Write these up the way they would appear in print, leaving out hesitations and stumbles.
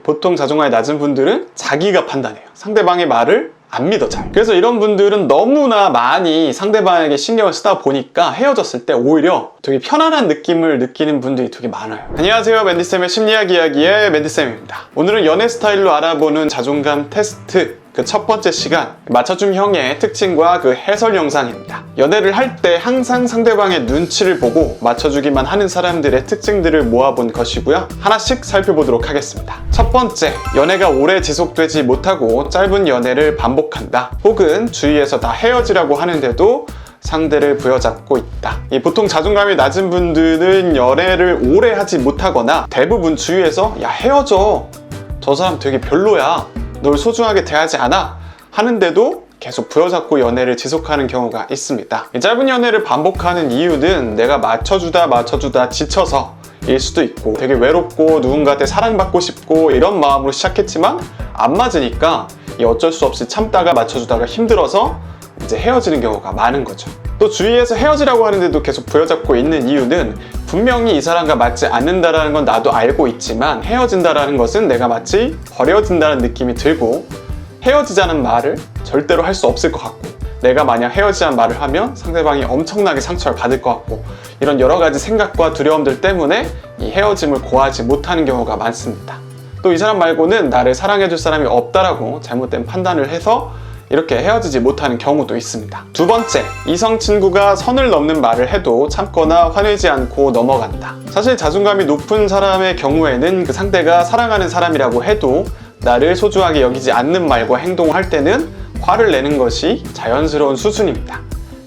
보통 자존감이 낮은 분들은 자기가 판단해요. 상대방의 말을 안 믿어 잘. 그래서 이런 분들은 너무나 많이 상대방에게 신경을 쓰다 보니까 헤어졌을 때 오히려 되게 편안한 느낌을 느끼는 분들이 되게 많아요. 안녕하세요, 맨디쌤의 심리학 이야기의 맨디쌤입니다. 오늘은 연애 스타일로 알아보는 자존감 테스트 그 첫 번째 시간, 맞춰줌 형의 특징과 그 해설 영상입니다. 연애를 할 때 항상 상대방의 눈치를 보고 맞춰주기만 하는 사람들의 특징들을 모아본 것이고요. 하나씩 살펴보도록 하겠습니다. 첫 번째, 연애가 오래 지속되지 못하고 짧은 연애를 반복한다. 혹은 주위에서 다 헤어지라고 하는데도 상대를 부여잡고 있다. 보통 자존감이 낮은 분들은 연애를 오래 하지 못하거나 대부분 주위에서 야 헤어져, 저 사람 되게 별로야, 널 소중하게 대하지 않아 하는데도 계속 부여잡고 연애를 지속하는 경우가 있습니다. 짧은 연애를 반복하는 이유는 내가 맞춰주다 지쳐서 일 수도 있고, 되게 외롭고 누군가한테 사랑받고 싶고 이런 마음으로 시작했지만 안 맞으니까 어쩔 수 없이 참다가 맞춰주다가 힘들어서 이제 헤어지는 경우가 많은 거죠. 또 주위에서 헤어지라고 하는데도 계속 부여잡고 있는 이유는 분명히 이 사람과 맞지 않는다라는 건 나도 알고 있지만 헤어진다라는 것은 내가 마치 버려진다는 느낌이 들고, 헤어지자는 말을 절대로 할 수 없을 것 같고, 내가 만약 헤어지자는 말을 하면 상대방이 엄청나게 상처를 받을 것 같고, 이런 여러 가지 생각과 두려움들 때문에 이 헤어짐을 고하지 못하는 경우가 많습니다. 또 이 사람 말고는 나를 사랑해줄 사람이 없다라고 잘못된 판단을 해서 이렇게 헤어지지 못하는 경우도 있습니다. 두 번째, 이성 친구가 선을 넘는 말을 해도 참거나 화내지 않고 넘어간다. 사실 자존감이 높은 사람의 경우에는 그 상대가 사랑하는 사람이라고 해도 나를 소중하게 여기지 않는 말과 행동을 할 때는 화를 내는 것이 자연스러운 수순입니다.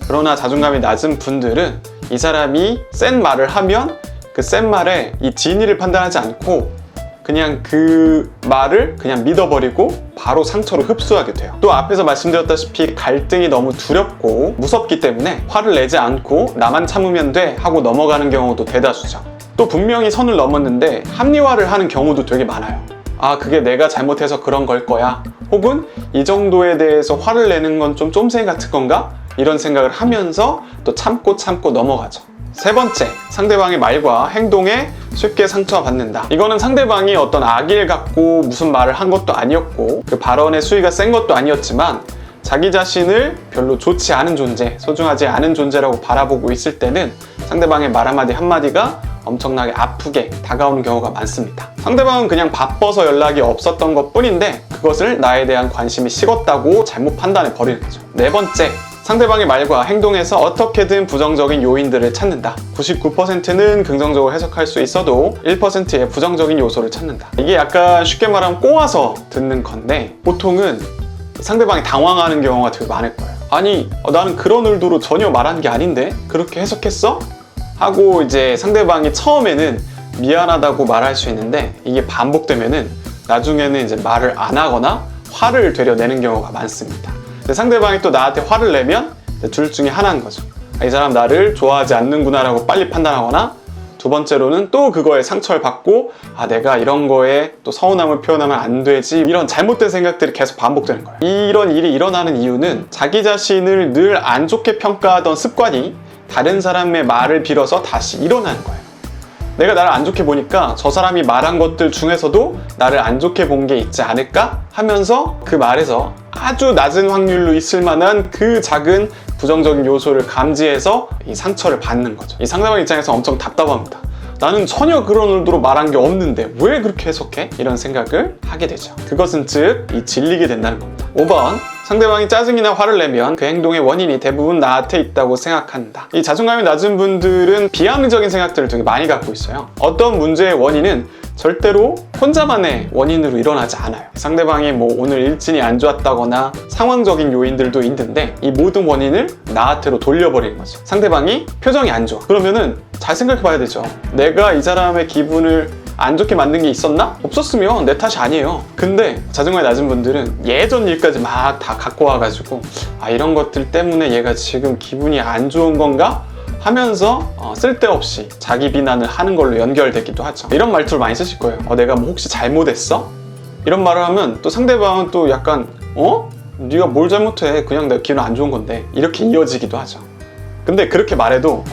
그러나 자존감이 낮은 분들은 이 사람이 센 말을 하면 그 센 말에 이 진위를 판단하지 않고 그냥 그 말을 그냥 믿어버리고 바로 상처로 흡수하게 돼요. 또 앞에서 말씀드렸다시피 갈등이 너무 두렵고 무섭기 때문에 화를 내지 않고 나만 참으면 돼 하고 넘어가는 경우도 대다수죠. 또 분명히 선을 넘었는데 합리화를 하는 경우도 되게 많아요. 아, 그게 내가 잘못해서 그런 걸 거야, 혹은 이 정도에 대해서 화를 내는 건 좀 쫌생 같은 건가? 이런 생각을 하면서 또 참고 넘어가죠. 세 번째, 상대방의 말과 행동에 쉽게 상처받는다. 이거는 상대방이 어떤 악의를 갖고 무슨 말을 한 것도 아니었고 그 발언의 수위가 센 것도 아니었지만 자기 자신을 별로 좋지 않은 존재, 소중하지 않은 존재라고 바라보고 있을 때는 상대방의 말 한마디가 엄청나게 아프게 다가오는 경우가 많습니다. 상대방은 그냥 바빠서 연락이 없었던 것 뿐인데 그것을 나에 대한 관심이 식었다고 잘못 판단해 버리는 거죠. 네 번째, 상대방의 말과 행동에서 어떻게든 부정적인 요인들을 찾는다. 99%는 긍정적으로 해석할 수 있어도 1%의 부정적인 요소를 찾는다. 이게 약간 쉽게 말하면 꼬아서 듣는 건데 보통은 상대방이 당황하는 경우가 되게 많을 거예요. 아니, 나는 그런 의도로 전혀 말한 게 아닌데 그렇게 해석했어? 하고 이제 상대방이 처음에는 미안하다고 말할 수 있는데 이게 반복되면은 나중에는 이제 말을 안 하거나 화를 되려내는 경우가 많습니다. 상대방이 또 나한테 화를 내면 둘 중에 하나인 거죠. 이 사람 나를 좋아하지 않는구나 라고 빨리 판단하거나, 두 번째로는 또 그거에 상처를 받고 아, 내가 이런 거에 또 서운함을 표현하면 안 되지, 이런 잘못된 생각들이 계속 반복되는 거예요. 이런 일이 일어나는 이유는 자기 자신을 늘 안 좋게 평가하던 습관이 다른 사람의 말을 빌어서 다시 일어나는 거예요. 내가 나를 안 좋게 보니까 저 사람이 말한 것들 중에서도 나를 안 좋게 본 게 있지 않을까 하면서 그 말에서 아주 낮은 확률로 있을 만한 그 작은 부정적인 요소를 감지해서 이 상처를 받는 거죠. 이 상대방 입장에서 엄청 답답합니다. 나는 전혀 그런 의도로 말한 게 없는데 왜 그렇게 해석해? 이런 생각을 하게 되죠. 그것은 즉 이 질리게 된다는 겁니다. 5번, 상대방이 짜증이나 화를 내면 그 행동의 원인이 대부분 나한테 있다고 생각한다. 이 자존감이 낮은 분들은 비합리적인 생각들을 되게 많이 갖고 있어요. 어떤 문제의 원인은 절대로 혼자만의 원인으로 일어나지 않아요. 상대방이 뭐 오늘 일진이 안 좋았다거나 상황적인 요인들도 있는데 이 모든 원인을 나한테로 돌려버리는 거죠. 상대방이 표정이 안 좋아, 그러면은 잘 생각해 봐야 되죠. 내가 이 사람의 기분을 안 좋게 만든 게 있었나? 없었으면 내 탓이 아니에요. 근데 자존감이 낮은 분들은 예전 일까지 막 다 갖고 와가지고 아, 이런 것들 때문에 얘가 지금 기분이 안 좋은 건가? 하면서 쓸데없이 자기 비난을 하는 걸로 연결되기도 하죠. 이런 말투를 많이 쓰실 거예요. 내가 뭐 혹시 잘못했어? 이런 말을 하면 또 상대방은 또 약간 네가 뭘 잘못해, 그냥 내가 기분 안 좋은 건데, 이렇게 이어지기도 하죠. 근데 그렇게 말해도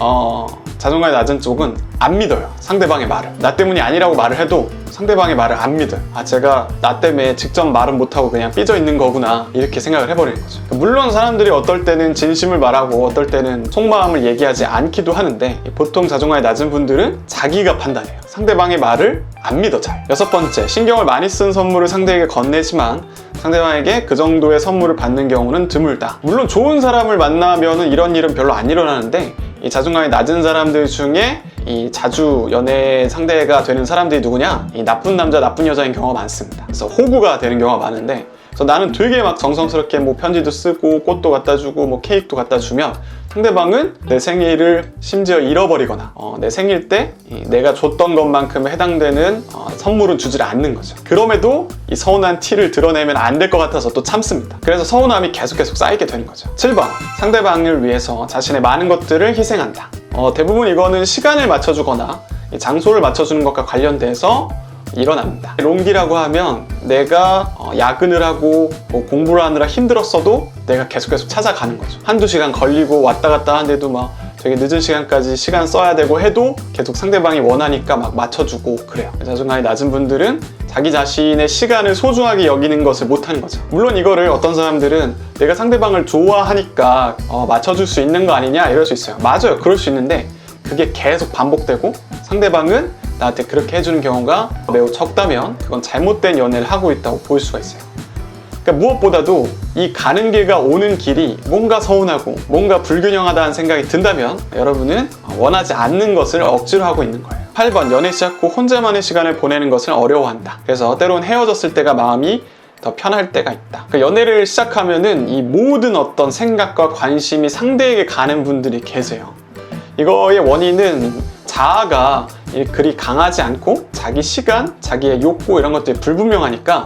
자존감이 낮은 쪽은 안 믿어요. 상대방의 말을. 나 때문이 아니라고 말을 해도 상대방의 말을 안 믿어요. 아, 제가 나 때문에 직접 말은 못하고 그냥 삐져 있는 거구나, 이렇게 생각을 해버리는 거죠. 물론 사람들이 어떨 때는 진심을 말하고 어떨 때는 속마음을 얘기하지 않기도 하는데, 보통 자존감이 낮은 분들은 자기가 판단해요. 상대방의 말을 안 믿어 잘. 6번째, 신경을 많이 쓴 선물을 상대에게 건네지만 상대방에게 그 정도의 선물을 받는 경우는 드물다. 물론 좋은 사람을 만나면 이런 일은 별로 안 일어나는데, 이 자존감이 낮은 사람들 중에 이 자주 연애 상대가 되는 사람들이 누구냐? 이 나쁜 남자, 나쁜 여자인 경우가 많습니다. 그래서 호구가 되는 경우가 많은데, 그래서 나는 되게 막 정성스럽게 뭐 편지도 쓰고 꽃도 갖다 주고 뭐 케이크도 갖다 주면 상대방은 내 생일을 심지어 잃어버리거나 내 생일 때 내가 줬던 것만큼 해당되는 선물은 주질 않는 거죠. 그럼에도 이 서운한 티를 드러내면 안 될 것 같아서 또 참습니다. 그래서 서운함이 계속 쌓이게 되는 거죠. 7번, 상대방을 위해서 자신의 많은 것들을 희생한다. 대부분 이거는 시간을 맞춰주거나 장소를 맞춰주는 것과 관련돼서 일어납니다. 롱기라고 하면 내가 야근을 하고 뭐 공부를 하느라 힘들었어도 내가 계속 찾아가는 거죠. 한두 시간 걸리고 왔다 갔다 하는데도 막 되게 늦은 시간까지 시간 써야 되고 해도 계속 상대방이 원하니까 막 맞춰주고 그래요. 자존감이 낮은 분들은 자기 자신의 시간을 소중하게 여기는 것을 못하는 거죠. 물론 이거를 어떤 사람들은 내가 상대방을 좋아하니까 맞춰줄 수 있는 거 아니냐 이럴 수 있어요. 맞아요, 그럴 수 있는데 그게 계속 반복되고 상대방은 나한테 그렇게 해주는 경우가 매우 적다면 그건 잘못된 연애를 하고 있다고 볼 수가 있어요. 그러니까 무엇보다도 이 가는 길과 오는 길이 뭔가 서운하고 뭔가 불균형하다는 생각이 든다면 여러분은 원하지 않는 것을 억지로 하고 있는 거예요. 8번, 연애 시작 후 혼자만의 시간을 보내는 것을 어려워한다. 그래서 때론 헤어졌을 때가 마음이 더 편할 때가 있다. 그러니까 연애를 시작하면은 이 모든 어떤 생각과 관심이 상대에게 가는 분들이 계세요. 이거의 원인은 자아가 그리 강하지 않고 자기 시간, 자기의 욕구 이런 것들이 불분명하니까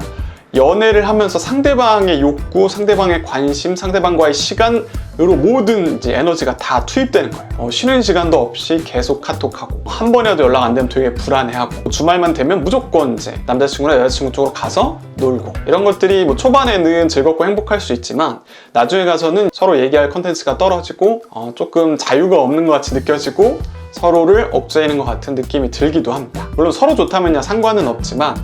연애를 하면서 상대방의 욕구, 상대방의 관심, 상대방과의 시간으로 모든 이제 에너지가 다 투입되는 거예요. 쉬는 시간도 없이 계속 카톡하고 한 번이라도 연락 안 되면 되게 불안해하고 주말만 되면 무조건 이제 남자친구나 여자친구 쪽으로 가서 놀고 이런 것들이 뭐 초반에는 즐겁고 행복할 수 있지만 나중에 가서는 서로 얘기할 컨텐츠가 떨어지고 조금 자유가 없는 것 같이 느껴지고 서로를 억제하는 것 같은 느낌이 들기도 합니다. 물론 서로 좋다면야 상관은 없지만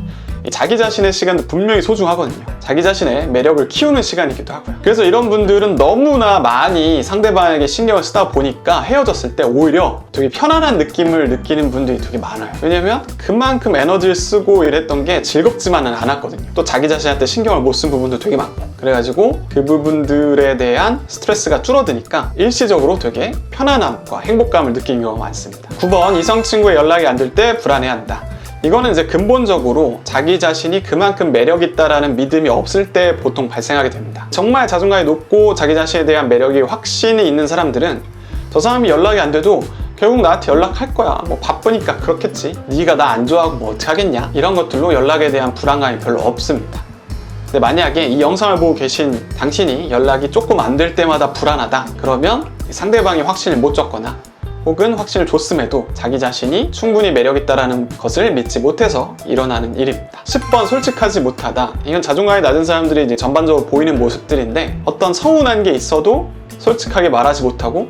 자기 자신의 시간도 분명히 소중하거든요. 자기 자신의 매력을 키우는 시간이기도 하고요. 그래서 이런 분들은 너무나 많이 상대방에게 신경을 쓰다 보니까 헤어졌을 때 오히려 되게 편안한 느낌을 느끼는 분들이 되게 많아요. 왜냐면 그만큼 에너지를 쓰고 이랬던 게 즐겁지만은 않았거든요. 또 자기 자신한테 신경을 못 쓴 부분도 되게 많고 그래가지고 그 부분들에 대한 스트레스가 줄어드니까 일시적으로 되게 편안함과 행복감을 느끼는 경우가 많습니다. 9번, 이성 친구의 연락이 안 될 때 불안해한다. 이거는 이제 근본적으로 자기 자신이 그만큼 매력있다라는 믿음이 없을 때 보통 발생하게 됩니다. 정말 자존감이 높고 자기 자신에 대한 매력이 확신이 있는 사람들은 저 사람이 연락이 안 돼도 결국 나한테 연락할 거야. 뭐 바쁘니까 그렇겠지. 네가 나 안 좋아하고 뭐 어떻게 하겠냐. 이런 것들로 연락에 대한 불안감이 별로 없습니다. 근데 만약에 이 영상을 보고 계신 당신이 연락이 조금 안 될 때마다 불안하다. 그러면 상대방이 확신을 못 줬거나 혹은 확신을 줬음에도 자기 자신이 충분히 매력있다라는 것을 믿지 못해서 일어나는 일입니다. 10번, 솔직하지 못하다. 이건 자존감이 낮은 사람들이 이제 전반적으로 보이는 모습들인데 어떤 서운한 게 있어도 솔직하게 말하지 못하고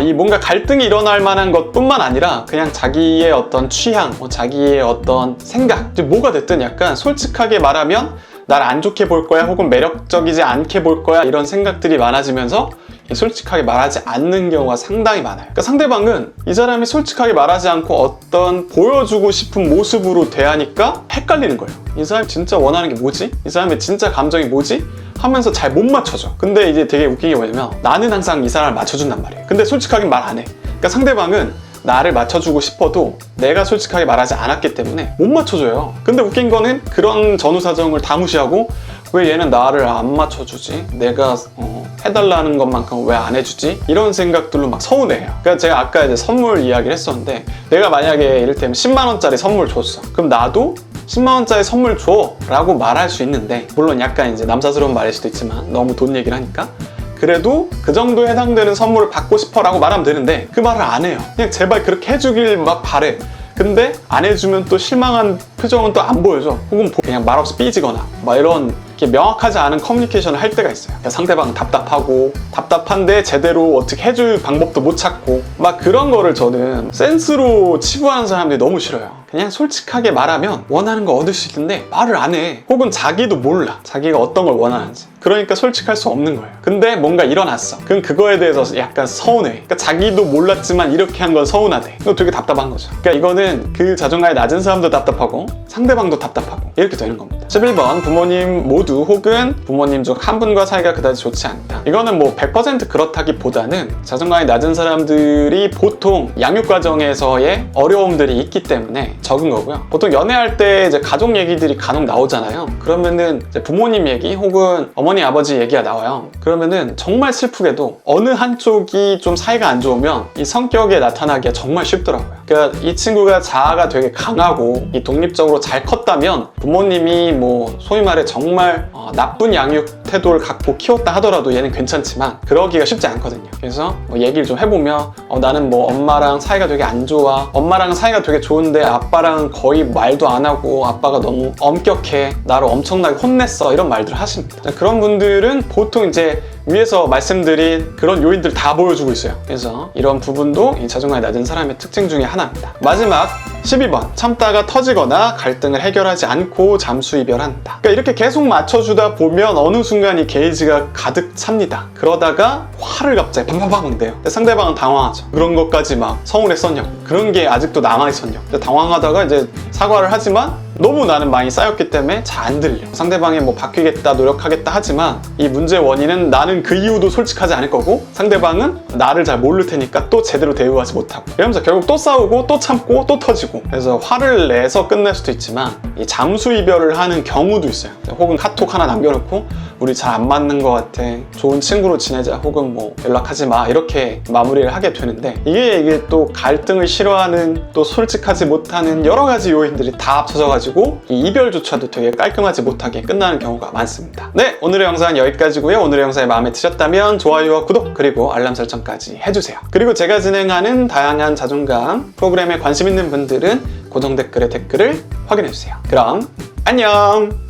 이 뭔가 갈등이 일어날 만한 것뿐만 아니라 그냥 자기의 어떤 취향, 자기의 어떤 생각, 뭐가 됐든 약간 솔직하게 말하면 날 안 좋게 볼 거야 혹은 매력적이지 않게 볼 거야 이런 생각들이 많아지면서 솔직하게 말하지 않는 경우가 상당히 많아요. 그러니까 상대방은 이 사람이 솔직하게 말하지 않고 어떤 보여주고 싶은 모습으로 대하니까 헷갈리는 거예요. 이 사람이 진짜 원하는 게 뭐지? 이 사람의 진짜 감정이 뭐지? 하면서 잘 못 맞춰줘. 근데 이제 되게 웃긴 게 뭐냐면 나는 항상 이 사람을 맞춰준단 말이에요. 근데 솔직하게 말 안 해. 그러니까 상대방은 나를 맞춰주고 싶어도 내가 솔직하게 말하지 않았기 때문에 못 맞춰줘요. 근데 웃긴 거는 그런 전후사정을 다 무시하고 왜 얘는 나를 안 맞춰주지? 내가 해달라는 것만큼 왜 안 해주지? 이런 생각들로 막 서운해요. 그러니까 제가 아까 이제 선물 이야기를 했었는데 내가 만약에 이를테면 10만 원짜리 선물 줬어. 그럼 나도 10만 원짜리 선물 줘 라고 말할 수 있는데 물론 약간 이제 남사스러운 말일 수도 있지만 너무 돈 얘기를 하니까 그래도 그 정도에 해당되는 선물을 받고 싶어 라고 말하면 되는데 그 말을 안 해요. 그냥 제발 그렇게 해주길 막 바래. 근데 안 해주면 또 실망한 표정은 또 안 보여줘. 혹은 그냥 말없이 삐지거나 막 이런 이렇게 명확하지 않은 커뮤니케이션을 할 때가 있어요. 그러니까 상대방 답답하고 답답한데 제대로 어떻게 해줄 방법도 못 찾고 막 그런 거를 저는 센스로 치부하는 사람들이 너무 싫어요. 그냥 솔직하게 말하면 원하는 거 얻을 수 있는데 말을 안 해. 혹은 자기도 몰라. 자기가 어떤 걸 원하는지. 그러니까 솔직할 수 없는 거예요. 근데 뭔가 일어났어. 그럼 그거에 대해서 약간 서운해. 그러니까 자기도 몰랐지만 이렇게 한 건 서운하대. 이거 되게 답답한 거죠. 그러니까 이거는 그 자존감이 낮은 사람도 답답하고 상대방도 답답하고 이렇게 되는 겁니다. 11번 부모님 모두 혹은 부모님 중 한 분과 사이가 그다지 좋지 않다. 이거는 뭐 100% 그렇다기보다는 자존감이 낮은 사람들이 보통 양육 과정에서의 어려움들이 있기 때문에 적은 거고요. 보통 연애할 때 이제 가족 얘기들이 간혹 나오잖아요. 그러면은 이제 부모님 얘기 혹은 어머니 아버지 얘기가 나와요. 그러면은 정말 슬프게도 어느 한쪽이 좀 사이가 안 좋으면 이 성격에 나타나기가 정말 쉽더라고요. 그러니까 이 친구가 자아가 되게 강하고 이 독립적으로 잘 컸다면 부모님이 뭐 소위 말해 정말 나쁜 양육 태도를 갖고 키웠다 하더라도 얘는 괜찮지만 그러기가 쉽지 않거든요. 그래서 뭐 얘기를 좀 해보면 나는 뭐 엄마랑 사이가 되게 안 좋아. 엄마랑 사이가 되게 좋은데 아빠랑 거의 말도 안 하고 아빠가 너무 엄격해. 나를 엄청나게 혼냈어. 이런 말들을 하십니다. 그런 분들은 보통 이제 위에서 말씀드린 그런 요인들 다 보여주고 있어요. 그래서 이런 부분도 이 자존감이 낮은 사람의 특징 중에 하나입니다. 마지막 12번 참다가 터지거나 갈등을 해결하지 않고 잠수 이별한다. 그러니까 이렇게 계속 맞춰주다 보면 어느 순간 이 게이지가 가득 찹니다. 그러다가 화를 갑자기 팡팡팡 내요. 상대방은 당황하죠. 그런 것까지 막 서운했었냐고. 그런 게 아직도 남아있었냐고. 당황하다가 이제 사과를 하지만 너무 나는 많이 쌓였기 때문에 잘 안 들려. 상대방이 뭐 바뀌겠다 노력하겠다 하지만 이 문제의 원인은 나는 그 이유도 솔직하지 않을 거고 상대방은 나를 잘 모를 테니까 또 제대로 대우하지 못하고 이러면서 결국 또 싸우고 또 참고 또 터지고. 그래서 화를 내서 끝낼 수도 있지만 이 잠수 이별을 하는 경우도 있어요. 혹은 카톡 하나 남겨놓고 우리 잘 안 맞는 것 같아. 좋은 친구로 지내자. 혹은 뭐 연락하지 마. 이렇게 마무리를 하게 되는데 이게 또 갈등을 싫어하는 또 솔직하지 못하는 여러 가지 요인들이 다 합쳐져가지고 이 이별조차도 되게 깔끔하지 못하게 끝나는 경우가 많습니다. 네, 오늘의 영상은 여기까지고요. 오늘의 영상이 마음에 드셨다면 좋아요와 구독 그리고 알람 설정까지 해주세요. 그리고 제가 진행하는 다양한 자존감 프로그램에 관심 있는 분들은 고정 댓글에 댓글을 확인해주세요. 그럼 안녕!